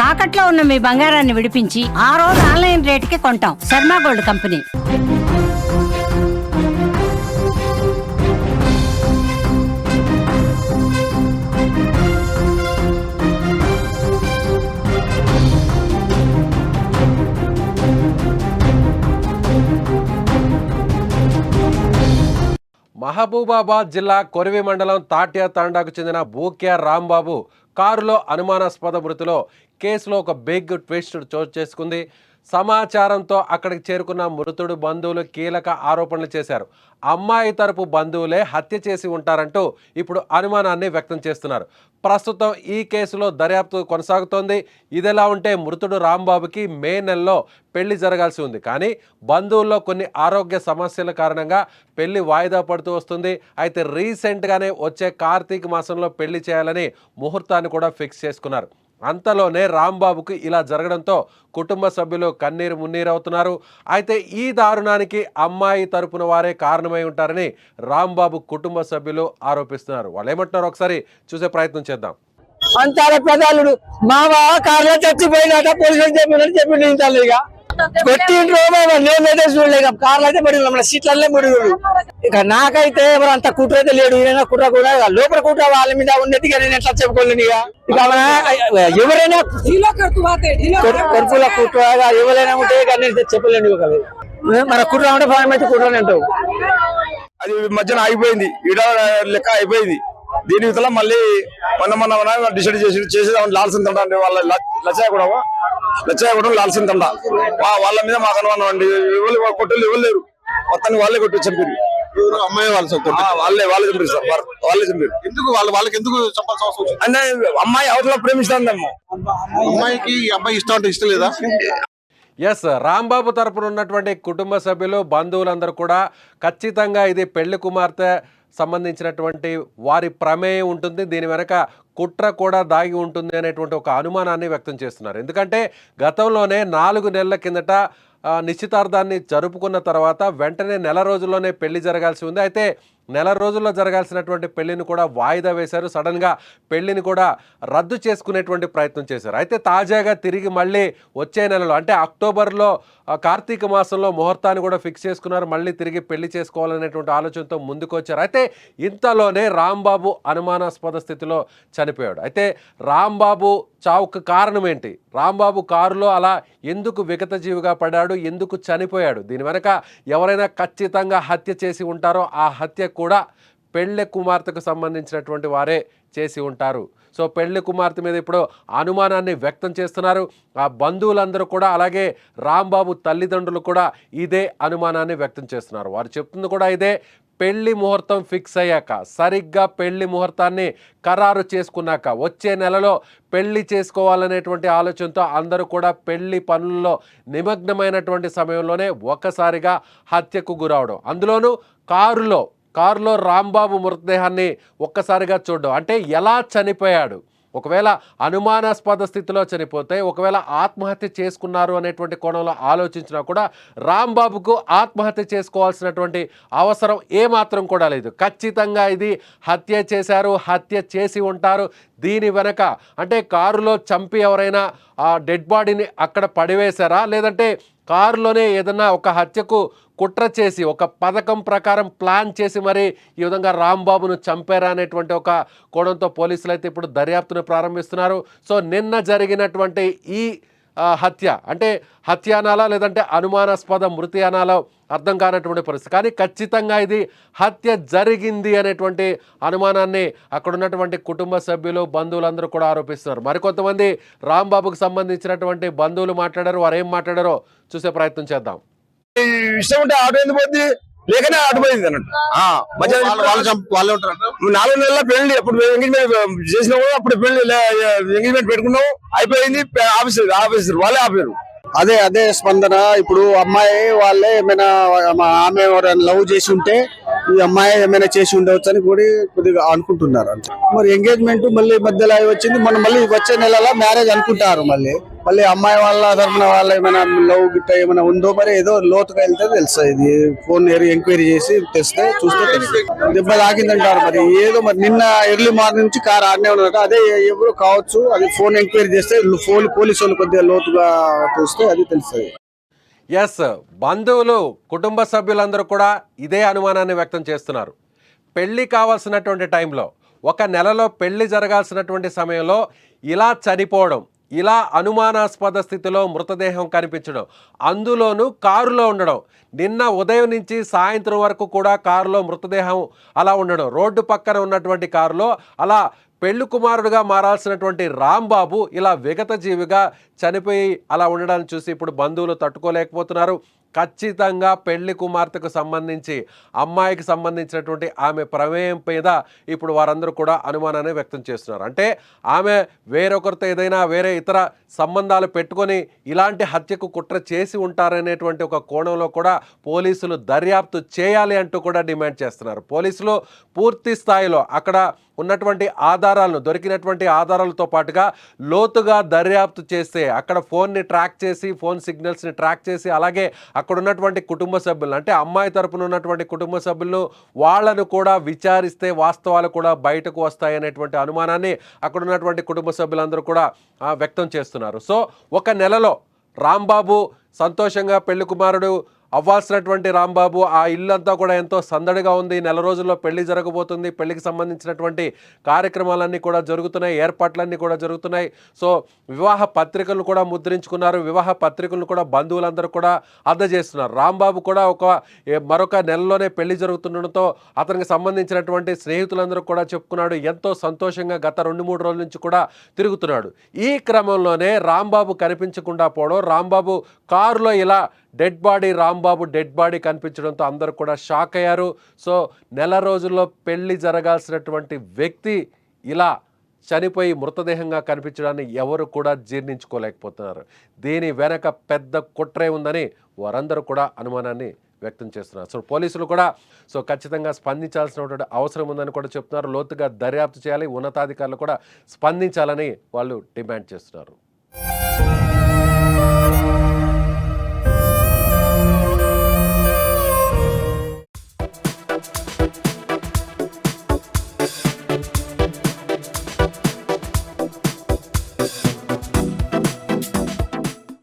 తాకట్లో ఉన్న మీ బంగారాన్ని విడిపించి ఆ రోజు ఆన్లైన్ రేటుకి కొంటాం. Sharma gold company. మహబూబాబాద్ జిల్లా కొరివి మండలం తాట్యా తాండాకు చెందిన బూక్యా రాంబాబు కారులో అనుమానాస్పద మృతిలో కేసులో ఒక బిగ్ ట్విస్ట్ చోటు చేసుకుంది. సమాచారంతో అక్కడికి చేరుకున్న మృతుడు బంధువులు కీలక ఆరోపణలు చేశారు. అమ్మాయి తరపు బంధువులే హత్య చేసి ఉంటారంటూ ఇప్పుడు అనుమానాన్ని వ్యక్తం చేస్తున్నారు. ప్రస్తుతం ఈ కేసులో దర్యాప్తు కొనసాగుతోంది. ఇదిలా ఉంటే మృతుడు రాంబాబుకి మే నెలలో పెళ్లి జరగాల్సి ఉంది. కానీ బంధువుల్లో కొన్ని ఆరోగ్య సమస్యల కారణంగా పెళ్లి వాయిదా పడుతూ వస్తుంది. అయితే రీసెంట్గానే వచ్చే కార్తీక మాసంలో పెళ్లి చేయాలని ముహూర్తాన్ని కూడా ఫిక్స్ చేసుకున్నారు. అంతలోనే రాంబాబుకు ఇలా జరగడంతో కుటుంబ సభ్యులు కన్నీరు మున్నీరవుతున్నారు. అయితే ఈ దారుణానికి అమ్మాయి తరపున వారే కారణమై ఉంటారని రాంబాబు కుటుంబ సభ్యులు ఆరోపిస్తున్నారు. వాళ్ళు ఏమంటున్నారు ఒకసారి చూసే ప్రయత్నం చేద్దాం. అంతాల ప్రధానుడు మావ కార్లో చచ్చిపోయినట పోలీసులు చెప్పిండు ఇక కొట్టిండ్రు నేనైతే చూడలేక కార్లు అయితే పడి మన సీట్లనే ముడిడు. ఇక నాకైతే ఎవరు అంత కుట్ర అయితే లేడు. ఈయన కుట్ర కూడా లోపల కుట్ర వాళ్ళ మీద ఉన్నది నేను ఎట్లా చెప్పుకోలేను. ఇక ఎవరైనా కొడుకుల కుట్ర ఎవరైనా ఉంటే నేను చెప్పలేండి. మన కుట్ర ఉంటే ఫలం అయితే కుట్రని అంటావు. అది మధ్యన ఆగిపోయింది, ఈడ లెక్క అయిపోయింది. దీని ఇతల మళ్ళీ మొన్న డిసైడ్ చేసేదాం లాల్సిన తండ వాళ్ళ లచ్చయ్యగూడెం లాల్సిన తండ వాళ్ళ మీద మాకు అనుమానం అండి. కొట్టలు ఇవ్వలేరు, మొత్తానికి వాళ్ళే కొట్టి చంపారు. అమ్మాయి వాళ్ళే చంపారు సార్, వాళ్ళే చంపారు. ఎందుకు వాళ్ళకి ఎందుకు చంపాల్సిన అవసరం వచ్చింది? అంటే అమ్మాయి అవతల ప్రేమిస్తాందేమో. అమ్మాయికి ఈ అబ్బాయి ఇష్టం అంటే ఇష్టం లేదా? ఎస్, రాంబాబు తరపున ఉన్నటువంటి కుటుంబ సభ్యులు బంధువులందరూ కూడా ఖచ్చితంగా ఇది పెళ్లి కుమార్తె సంబంధించినటువంటి వారి ప్రమేయం ఉంటుంది, దీని వెనక కుట్ర కూడా దాగి ఉంటుంది అనేటువంటి ఒక అనుమానాన్ని వ్యక్తం చేస్తున్నారు. ఎందుకంటే గతంలోనే 4 నెలల కిందట నిశ్చితార్థాన్ని జరుపుకున్న తర్వాత వెంటనే నెల రోజుల్లోనే పెళ్లి జరగాల్సి ఉంది. అయితే నెల రోజుల్లో జరగాల్సినటువంటి పెళ్లిని కూడా వాయిదా వేశారు. సడన్గా పెళ్లిని కూడా రద్దు చేసుకునేటువంటి ప్రయత్నం చేశారు. అయితే తాజాగా తిరిగి మళ్ళీ వచ్చే నెలలో అంటే అక్టోబర్లో కార్తీక మాసంలో ముహూర్తాన్ని కూడా ఫిక్స్ చేసుకున్నారు. మళ్ళీ తిరిగి పెళ్లి చేసుకోవాలనేటువంటి ఆలోచనతో ముందుకు వచ్చారు. అయితే ఇంతలోనే రాంబాబు అనుమానాస్పద స్థితిలో చనిపోయాడు. అయితే రాంబాబు చావుకు కారణం ఏంటి? రాంబాబు కారులో అలా ఎందుకు విగతజీవిగా పడ్డాడు? ఎందుకు చనిపోయాడు? దీని వెనక ఎవరైనా ఖచ్చితంగా హత్య చేసి ఉంటారో ఆ హత్య కూడా పెళ్లి కుమార్తెకు సంబంధించినటువంటి వారే చేసి ఉంటారు. సో పెళ్లి కుమార్తె మీద ఇప్పుడు అనుమానాన్ని వ్యక్తం చేస్తున్నారు ఆ బంధువులందరూ కూడా. అలాగే రాంబాబు తల్లిదండ్రులు కూడా ఇదే అనుమానాన్ని వ్యక్తం చేస్తున్నారు. వారు చెప్తుంది కూడా ఇదే. పెళ్లి ముహూర్తం ఫిక్స్ అయ్యాక, సరిగ్గా పెళ్లి ముహూర్తాన్ని ఖరారు చేసుకున్నాక, వచ్చే నెలలో పెళ్లి చేసుకోవాలనేటువంటి ఆలోచనతో అందరూ కూడా పెళ్లి పనుల్లో నిమగ్నమైనటువంటి సమయంలోనే ఒక్కసారిగా హత్యకు గురవడం, అందులోనూ కారులో రాంబాబు మృతదేహాన్ని ఒక్కసారిగా చూడడం. అంటే ఎలా చనిపోయాడు? ఒకవేళ అనుమానాస్పద స్థితిలో చనిపోతే, ఒకవేళ ఆత్మహత్య చేసుకున్నారు అనేటువంటి కోణంలో ఆలోచించినా కూడా రాంబాబుకు ఆత్మహత్య చేసుకోవాల్సినటువంటి అవసరం ఏమాత్రం కూడా లేదు. ఖచ్చితంగా ఇది హత్య చేశారు, హత్య చేసి ఉంటారు. దీని వెనక అంటే కారులో చంపి ఎవరైనా ఆ డెడ్ బాడీని అక్కడ పడివేశారా, లేదంటే కారులోనే ఏదన్నా ఒక హత్యకు కుట్ర చేసి ఒక పథకం ప్రకారం ప్లాన్ చేసి మరి ఈ విధంగా రాంబాబును చంపారా అనేటువంటి ఒక కోణంతో పోలీసులు అయితే ఇప్పుడు దర్యాప్తును ప్రారంభిస్తున్నారు. సో నిన్న జరిగినటువంటి ఈ హత్య అంటే హత్య అనాలా లేదంటే అనుమానాస్పద మృతి అనాలో అర్థం కానటువంటి పరిస్థితి. కానీ ఖచ్చితంగా ఇది హత్య జరిగింది అనేటువంటి అనుమానాన్ని అక్కడ ఉన్నటువంటి కుటుంబ సభ్యులు బంధువులందరూ కూడా ఆరోపిస్తున్నారు. మరికొంతమంది రాంబాబుకు సంబంధించినటువంటి బంధువులు మాట్లాడారు. వారు ఏం మాట్లాడారో చూసే ప్రయత్నం చేద్దాం. ఇష్టం ఉంటే ఆటో ఎందుకు పోద్ది, లేకనే ఆటో పోయింది అన్నట్టు. 4 నెలల పెళ్లి అప్పుడు ఎంగేజ్మెంట్ చేసినా కూడా అప్పుడు పెళ్లి ఎంగేజ్మెంట్ పెట్టుకున్నావు, అయిపోయింది. ఆఫీసర్ వాళ్ళే ఆపారు. అదే స్పందన. ఇప్పుడు అమ్మాయి వాళ్ళే ఏమైనా ఆమె ఎవరైనా లవ్ చేసి ఉంటే ఈ అమ్మాయి ఏమైనా చేసి ఉండవచ్చు అని కూడా కొద్దిగా అనుకుంటున్నారు అంతే. మరి ఎంగేజ్మెంట్ మళ్ళీ మధ్యలో వచ్చింది. మనం మళ్ళీ వచ్చే నెలలో మ్యారేజ్ అనుకుంటారు. మళ్ళీ మళ్ళీ అమ్మాయి వాళ్ళ తరఫున వాళ్ళ ఏమైనా లవ్ గిట్ట ఏమైనా ఉందో మరి ఏదో లోతుగా వెళ్తే తెలుస్తుంది. ఇది ఫోన్ ఎంక్వైరీ చేసి తెస్తే చూస్తే తెలుస్తుంది. దెబ్బ తాకిందంటారు మరి ఏదో మరి నిన్న ఎర్లీ మార్నింగ్ నుంచి కారు ఆడనే ఉన్నట అదే ఎవరు కావచ్చు. అది ఫోన్ ఎంక్వైరీ చేస్తే పోలీసు వాళ్ళు కొద్దిగా లోతుగా చూస్తే అది తెలుస్తుంది. ఎస్, బంధువులు కుటుంబ సభ్యులందరూ కూడా ఇదే అనుమానాన్ని వ్యక్తం చేస్తున్నారు. పెళ్లి కావాల్సినటువంటి టైంలో, ఒక నెలలో పెళ్లి జరగాల్సినటువంటి సమయంలో ఇలా చనిపోవడం, ఇలా అనుమానాస్పద స్థితిలో మృతదేహం కనిపించడం, అందులోనూ కారులో ఉండడం, నిన్న ఉదయం నుంచి సాయంత్రం వరకు కూడా కారులో మృతదేహం అలా ఉండడం, రోడ్డు పక్కన ఉన్నటువంటి కారులో అలా పెళ్లి కుమారుడుగా మారాల్సినటువంటి రాంబాబు ఇలా విగత జీవిగా చనిపోయి అలా ఉండడాన్ని చూసి ఇప్పుడు బంధువులు తట్టుకోలేకపోతున్నారు. ఖచ్చితంగా పెళ్లి కుమార్తెకు సంబంధించి, అమ్మాయికి సంబంధించినటువంటి ఆమె ప్రమేయం మీద ఇప్పుడు వారందరూ కూడా అనుమానాన్ని వ్యక్తం చేస్తున్నారు. అంటే ఆమె వేరొకరితో ఏదైనా వేరే ఇతర సంబంధాలు పెట్టుకొని ఇలాంటి హత్యకు కుట్ర చేసి ఉంటారనేటువంటి ఒక కోణంలో కూడా పోలీసులు దర్యాప్తు చేయాలి అంటూ కూడా డిమాండ్ చేస్తున్నారు. పోలీసులు పూర్తి స్థాయిలో అక్కడ ఉన్నటువంటి ఆధారాలను, దొరికినటువంటి ఆధారాలతో పాటుగా లోతుగా దర్యాప్తు చేస్తే, అక్కడ ఫోన్ని ట్రాక్ చేసి, ఫోన్ సిగ్నల్స్ని ట్రాక్ చేసి, అలాగే అక్కడ ఉన్నటువంటి కుటుంబ సభ్యులను, అంటే అమ్మాయి తరపున ఉన్నటువంటి కుటుంబ సభ్యులను వాళ్ళను కూడా విచారిస్తే వాస్తవాలు కూడా బయటకు వస్తాయనేటువంటి అనుమానాన్ని అక్కడ ఉన్నటువంటి కుటుంబ సభ్యులందరూ కూడా వ్యక్తం చేస్తున్నారు. సో ఒక నెలలో రాంబాబు సంతోషంగా పెళ్లి కుమారుడు అవ్వాల్సినటువంటి రాంబాబు, ఆ ఇల్లంతా కూడా ఎంతో సందడిగా ఉంది. నెల రోజుల్లో పెళ్లి జరగబోతుంది. పెళ్లికి సంబంధించినటువంటి కార్యక్రమాలన్నీ కూడా జరుగుతున్నాయి, ఏర్పాట్లన్నీ కూడా జరుగుతున్నాయి. సో వివాహ పత్రికలు కూడా ముద్రించుకున్నారు. వివాహ పత్రికలను కూడా బంధువులందరూ కూడా అందజేస్తున్నారు. రాంబాబు కూడా మరొక నెలలోనే పెళ్లి జరుగుతుండడంతో అతనికి సంబంధించినటువంటి స్నేహితులందరూ కూడా చెప్పుకున్నాడు, ఎంతో సంతోషంగా గత 2-3 రోజుల నుంచి కూడా తిరుగుతున్నాడు. ఈ క్రమంలోనే రాంబాబు కనిపించకుండా పోవడం, రాంబాబు కారులో ఇలా రాంబాబు డెడ్ బాడీ కనిపించడంతో అందరూ కూడా షాక్ అయ్యారు. సో నెల రోజుల్లో పెళ్లి జరగాల్సినటువంటి వ్యక్తి ఇలా చనిపోయి మృతదేహంగా కనిపించడాన్ని ఎవరు కూడా జీర్ణించుకోలేకపోతున్నారు. దీని వెనక పెద్ద కుట్రే ఉందని వారందరూ కూడా అనుమానాన్ని వ్యక్తం చేస్తున్నారు. సో పోలీసులు కూడా ఖచ్చితంగా స్పందించాల్సినటువంటి అవసరం ఉందని కూడా చెప్తున్నారు. లోతుగా దర్యాప్తు చేయాలి, ఉన్నతాధికారులు కూడా స్పందించాలని వాళ్ళు డిమాండ్ చేస్తున్నారు.